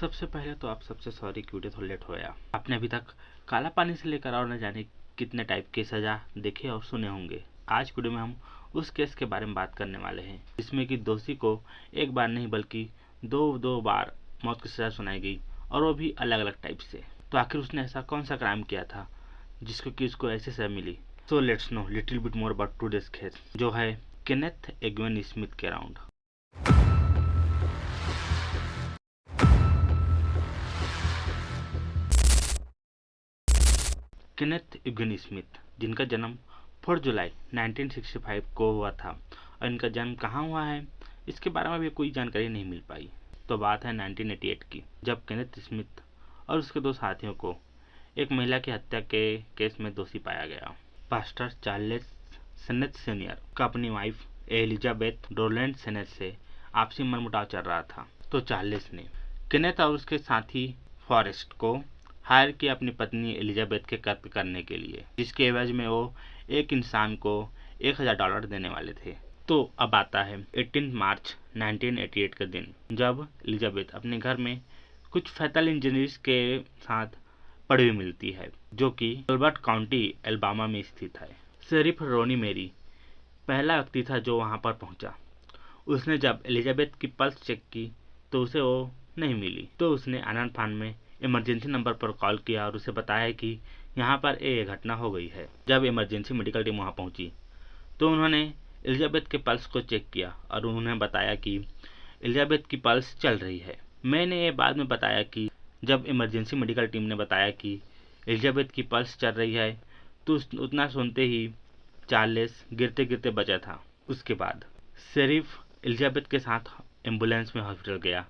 सबसे पहले तो आप सबसे सॉरी कि वीडियो थोड़ा लेट होया। आपने अभी तक काला पानी से लेकर और न जाने कितने टाइप के सजा देखे और सुने होंगे। आज वीडियो में हम उस केस के बारे में बात करने वाले हैं जिसमें कि दोषी को एक बार नहीं बल्कि दो बार मौत की सजा सुनाई गई, और वो भी अलग अलग टाइप से। तो आखिर उसने ऐसा कौन सा क्राइम किया था जिसको कि उसको ऐसी सजा मिली? So let's know little bit more about today's case, जो है केनेथ एग्वेन स्मिथ के अराउंड। केनेथ एग्वेन स्मिथ, जिनका जन्म 4 जुलाई 1965 को हुआ था, और इनका जन्म कहाँ हुआ है इसके बारे में भी कोई जानकारी नहीं मिल पाई। तो बात है 1988 की, जब केनेथ स्मिथ और उसके दो साथियों को एक महिला की हत्या के केस में दोषी पाया गया। पास्टर चार्ल्स सेनेथ सीनियर का अपनी वाइफ एलिजाबेथ डोरलैंड सेनेथ से आपसी मनमुटाव चल रहा था। तो चार्ल्स ने केनेथ और उसके साथी फॉरेस्ट को हायर किया अपनी पत्नी एलिजाबेथ के कत्ल करने के लिए, जिसके एवज में वो एक इंसान को $1000 देने वाले थे। तो अब आता है 18 मार्च 1988 का दिन, जब एलिजाबेथ अपने घर में कुछ फैटल इंजरीज के साथ पड़ी हुई मिलती है, जो कि अल्बर्ट काउंटी एल्बामा में स्थित है। शेरिफ रोनी मेरी पहला व्यक्ति था जो वहां पर पहुंचा। उसने जब एलिजाबेथ की पल्स चेक की तो उसे वो नहीं मिली। तो उसने आनन फान में इमरजेंसी नंबर पर कॉल किया और उसे बताया कि यहाँ पर ये घटना हो गई है। जब इमरजेंसी मेडिकल टीम वहाँ पहुंची तो उन्होंने एलिजाबेथ के पल्स को चेक किया और उन्हें बताया कि एलिजाबेथ की पल्स चल रही है। मैंने ये बाद में बताया कि जब इमरजेंसी मेडिकल टीम ने बताया कि एलिजाबेथ की पल्स चल रही है तो उतना सुनते ही चार्ल्स गिरते गिरते बचा था। उसके बाद शेरिफ एलिजाबेथ के साथ एम्बुलेंस में हॉस्पिटल गया,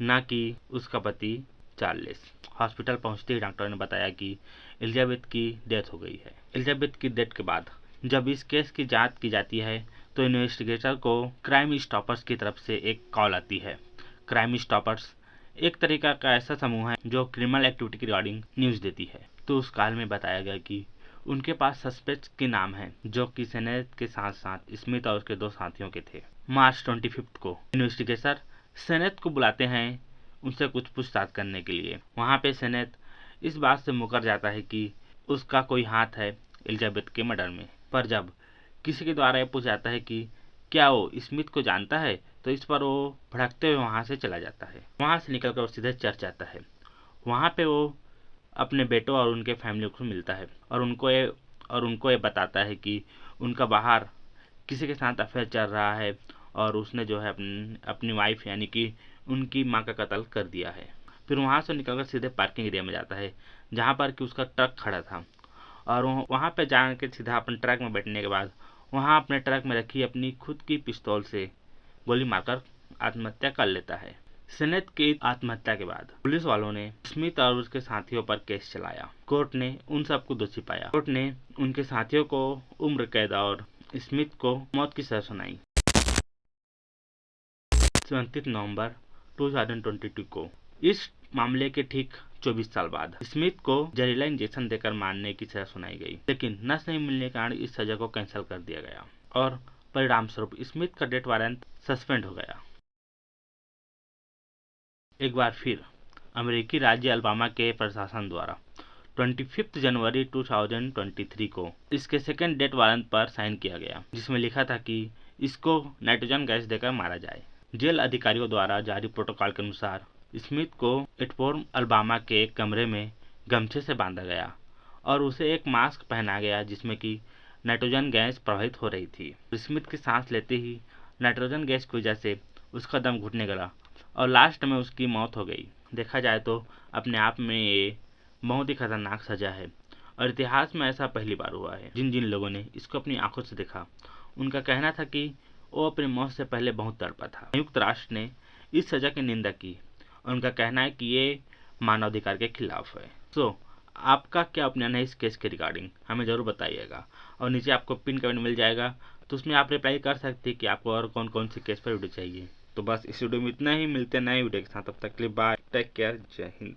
ना कि उसका पति चार्ल्स। हॉस्पिटल पहुंचते ही डॉक्टर ने बताया कि एलिजाबेथ की डेथ हो गई है। एलिजाबेथ की डेथ के बाद जब इस केस की जांच की जाती है तो इन्वेस्टिगेटर को क्राइम स्टॉपर्स की तरफ से एक कॉल आती है। क्राइम स्टॉपर्स एक तरीका का ऐसा समूह है जो क्रिमिनल एक्टिविटी की रिगार्डिंग न्यूज देती है। तो उस कॉल में बताया गया कि उनके पास सस्पेक्ट के नाम हैं, जो कि सेनेथ के साथ साथ स्मिथ और उसके दो साथियों के थे। मार्च 25 को इन्वेस्टिगेटर सेनेथ को बुलाते हैं उनसे कुछ पूछताछ करने के लिए। वहां पे सेनेथ इस बात से मुकर जाता है कि उसका कोई हाथ है एलिजाबेथ के मर्डर में। पर जब किसी के द्वारा यह पूछा जाता है कि क्या वो स्मिथ को जानता है, तो इस पर वो भड़कते हुए वहां से चला जाता है। वहां से निकलकर वो सीधे चर्च जाता है। वहां पे वो अपने बेटों और उनके फैमिली को मिलता है और उनको ये बताता है कि उनका बाहर किसी के साथ अफेयर चल रहा है और उसने जो है अपनी वाइफ यानी कि उनकी माँ का कत्ल कर दिया है। फिर वहां से निकलकर सीधे पार्किंग एरिया में जाता है जहां पर कि उसका ट्रक खड़ा था, और वहां पे जाकर सीधा अपने ट्रक में बैठने के बाद वहां अपने ट्रक में रखी अपनी खुद की पिस्तौल से गोली मारकर आत्महत्या कर लेता है। सेनेथ की आत्महत्या के बाद पुलिस वालों ने स्मिथ और उसके साथियों पर केस चलाया। कोर्ट ने उन सबको दोषी पाया। कोर्ट ने उनके साथियों को उम्र कैद और स्मिथ को मौत की सजा सुनाई। 27 नवंबर 2022 को इस मामले के ठीक 24 साल बाद स्मिथ को जहरीला इंजेक्शन देकर मारने की सजा सुनाई गई, लेकिन नस नहीं मिलने के कारण इस सजा को कैंसिल कर दिया गया और परिणाम स्वरूप स्मिथ का डेथ वारंट सस्पेंड हो गया। एक बार फिर अमेरिकी राज्य अल्बामा के प्रशासन द्वारा 25 जनवरी 2023 को इसके सेकेंड डेथ वारंट पर साइन किया गया, जिसमें लिखा था कि इसको नाइट्रोजन गैस देकर मारा जाए। जेल अधिकारियों द्वारा जारी प्रोटोकॉल के अनुसार स्मिथ को एटफोर्म अल्बामा के एक कमरे में गमछे से बांधा गया और उसे एक मास्क पहना गया जिसमें कि नाइट्रोजन गैस प्रवाहित हो रही थी। स्मिथ की सांस लेते ही नाइट्रोजन गैस की वजह से उसका दम घुटने लगा और लास्ट में उसकी मौत हो गई। देखा जाए तो अपने आप में ये बहुत ही खतरनाक सजा है और इतिहास में ऐसा पहली बार हुआ है। जिन जिन लोगों ने इसको अपनी आंखों से देखा उनका कहना था कि वो अपनी मौत से पहले बहुत तड़पा था। संयुक्त राष्ट्र ने इस सजा की निंदा की और उनका कहना है कि ये मानवाधिकार के खिलाफ है। सो आपका क्या ओपिनियन है इस केस के रिगार्डिंग, हमें जरूर बताइएगा और नीचे आपको पिन कमेंट मिल जाएगा, तो उसमें आप रिप्लाई कर सकते हैं कि आपको और कौन कौन से केस पर वीडियो चाहिए। तो बस इस वीडियो में इतना ही, मिलते हैं नए वीडियो के साथ। तब तक के लिए बाय, टेक केयर, जय हिंद।